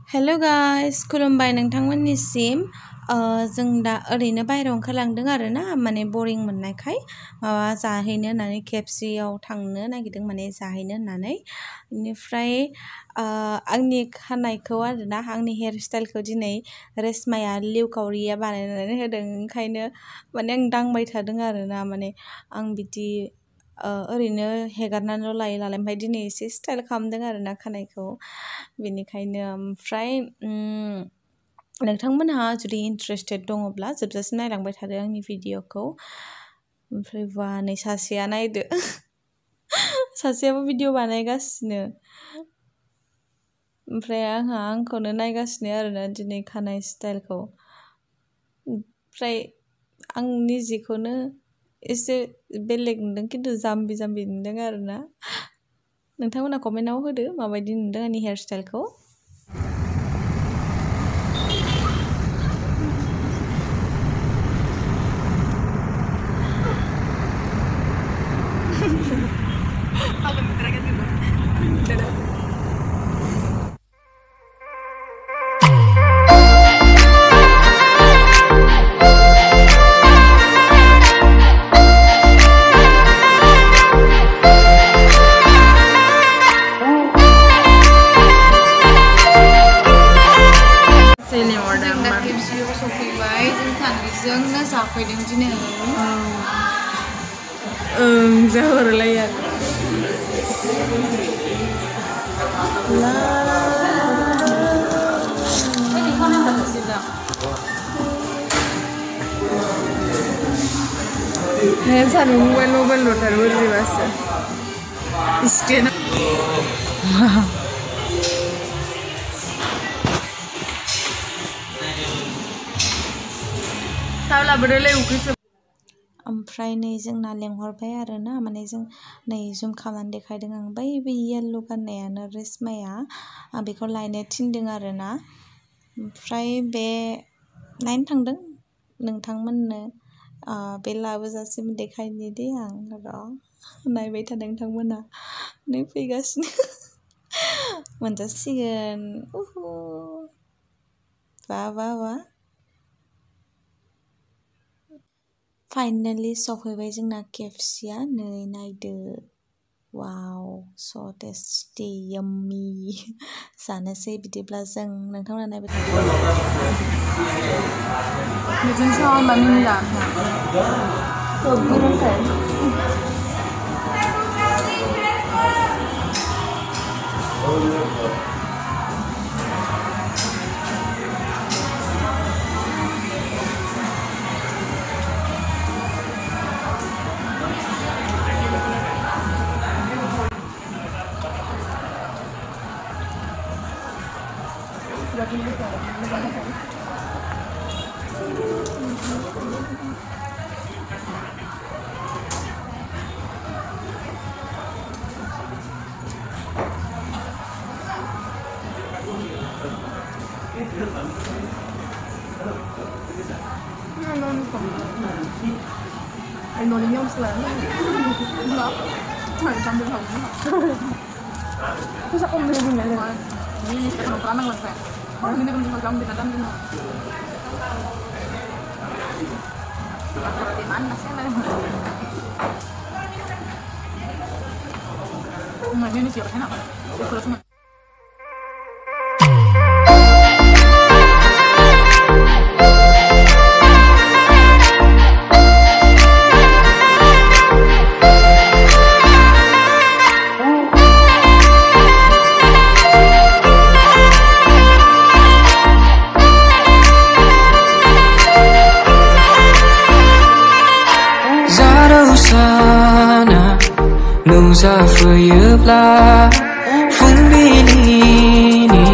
hello guys खुलुमबाय नोंथांमोननिसिम जों दा ओरैनो बाहेरायाव ओंखारलांदों आरो ना माने बरिं मोननायखाय माबा जाहैनो होननानै केएफसीआव थांनो नागिरदों माने जाहैनो होननानै बेनिफ्राय आंनि खानायखौ आरो ना आंनि हेयार स्टाइलखौ दिनै रेशमाया लिउकावरिया बानायनानै होदों ओंखायनो माने आं दांबाय थादों आरो ना माने आं बिदि ओरैनो हेगारनानैल' लायो नालाय ओमफ्राय दिनै एसे स्टाइल खालामदों आरो ना खानायखौ बेनिखायनो ओमफ्राय नोंथांमोनहा जुदि इन्टारेस्टेड दङब्ला जोबजासिम नायलांबाय थादो आंनि भिडिअखौ ओमफ्राय बा नै सासेया नायदो सासेयाबो भिडिअ बानायगासिनो ओमफ्राय आंखौनो नायगासिनो आरोना दिनै खानाय स्टाइलखौ ओमफ्राय आं निजेखौनो एसे बेलेग नुदों खिन्थु जाम्बि नुदों आरोना नोंथांमोना कमेन्टआव होदो माबायदि नुदों आंनि हेयार स्टाइलखौ जोंनो जाफैदों दिनै जाहरलाय आरो सानू मोबाइल लोटार बोरैबासो इसकेना ओमफ्राय नै जोंना लेंहरबाय आरो ना माने जों नै जुम खालामनानै देखायदों आं बै येल्ल' गाननायानो रेशमाया आं बेखौ लायनो थिनदों आरो ना ओमफ्राय बे नायनो थांदों नोंथांमोननो बे लाबोजासिम देखायनि दे आं र' नायबाय था नोंथांमोना नै फैगासिनो मोनजासिगोन बा फाइनालि सफैबाय जोंना केएफसीआ नै नायदो वाव स टेस्टि याम्मी जानोसै बिदिब्ला जों नोंथांमोना नायबाय Anh nói đến nhau là nó phải trong đường hầm thế sao không đi này rồi ini sekarang lama nggak kayak ini kan tinggal kamu binatang di mana sih lah nah ini siapa enak terus नुजाफैयोब्ला फुंबिलिनि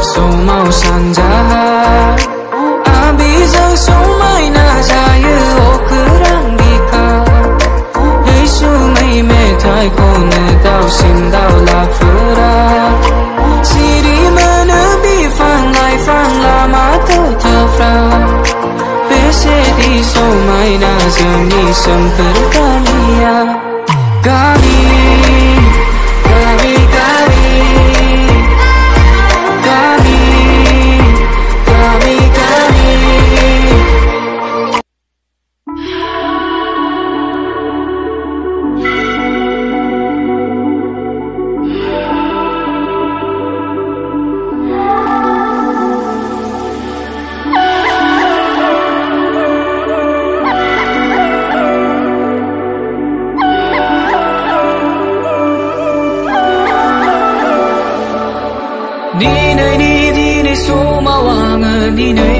समाव सानजाहा आबिजों समायना जायो अखोरां बिखा रैसुमै मेथाइ खनो दाउसिन दाउलाफोरा सिरि मोनो बिफां लाइफां लामा दथाफ्राव बेसेदि समायना जोंनि सोमखोर गामिया गामि गामि गामि गामि दिनै समाव आङो दिनै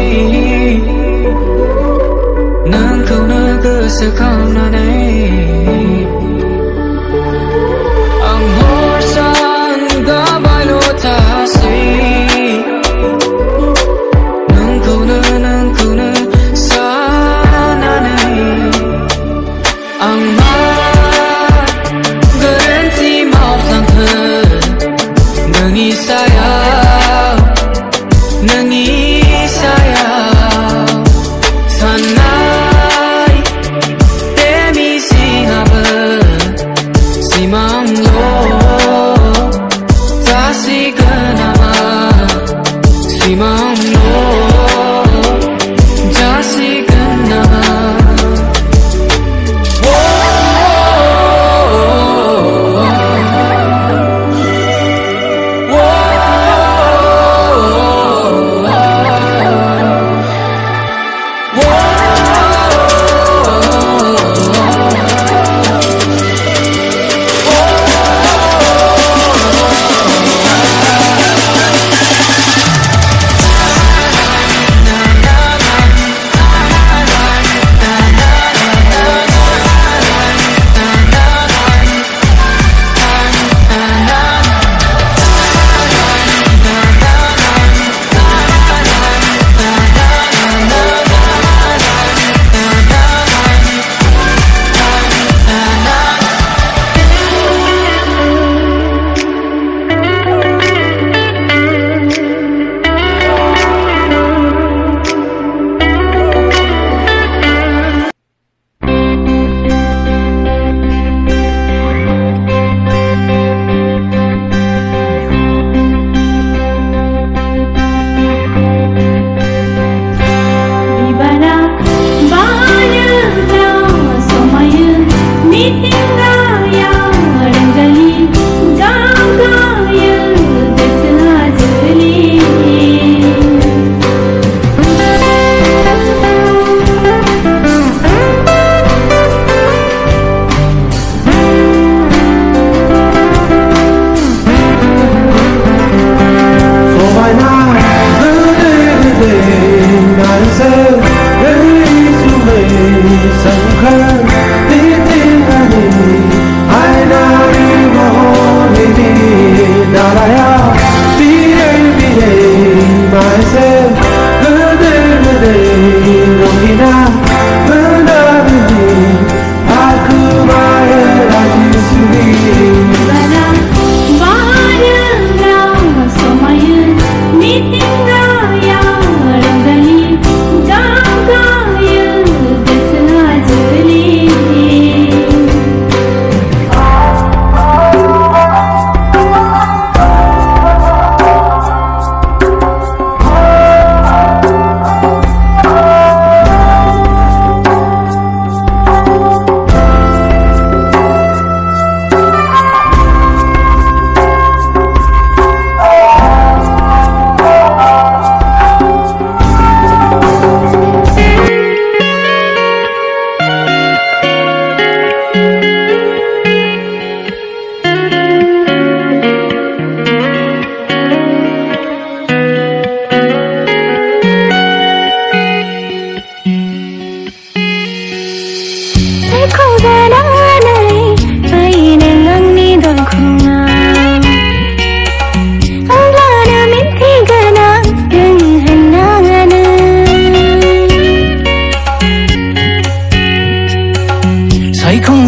नोंखौनो गोसोखांनानै आं हर सान गाबायल' थासै नोंखौनो साननानै आं मा गोरोन्थि मावफ्लांखो नोंनि सायाव साननाय बेनि सिङाबो सिमांल' जासिगोन नामा सिमांल' जासिगोन नामा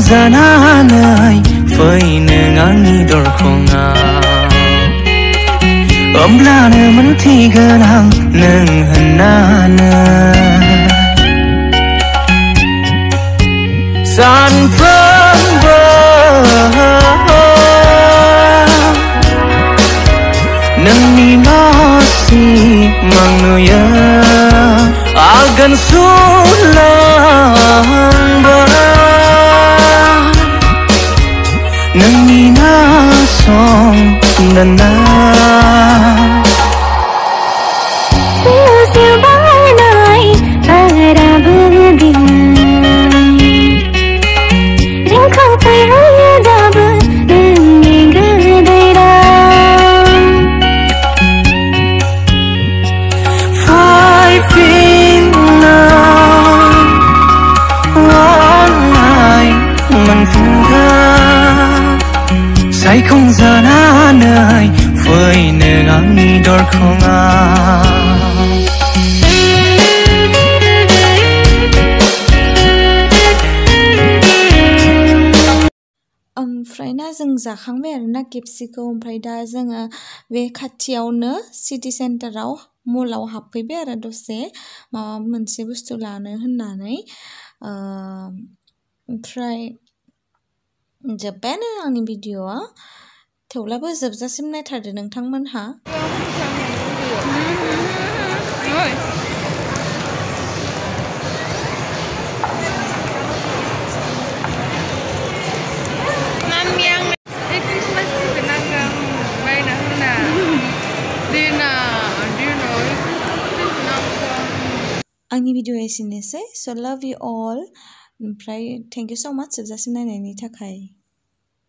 जानानै फै नों आंनि दरखङाव होमब्लानो मोनथिगोन आं नों होननानै सानफ्रोमबो नोंनि सिमां नुयो आगोन सुलांबा नोंनि नासंना सिउ बारनाय बाराबो दिनै रिंखांफैयो दाबो नोंनि गोदै राव थरखङा ओमफ्राय ना जों जाखांबाय आरोना केएफसिखौ ओमफ्राय दा जोङो बे खाथियावनो सिटि सेन्टाराव मलाव हाबफैबाय आरो दसे माबा मोनसे बुस्थु लानो होननानै ओमफ्राय जोब्बायानो आंनि भिडिअ'आ थेवब्लाबो जोबजासिम नायथारदो नोंथांमोनहा आंनि भिडिअ एसेनोसै स' लाभ इउ अल ओमफ्राय थेंक इउ स' माच जोबजासिम नायनायनि थाखाय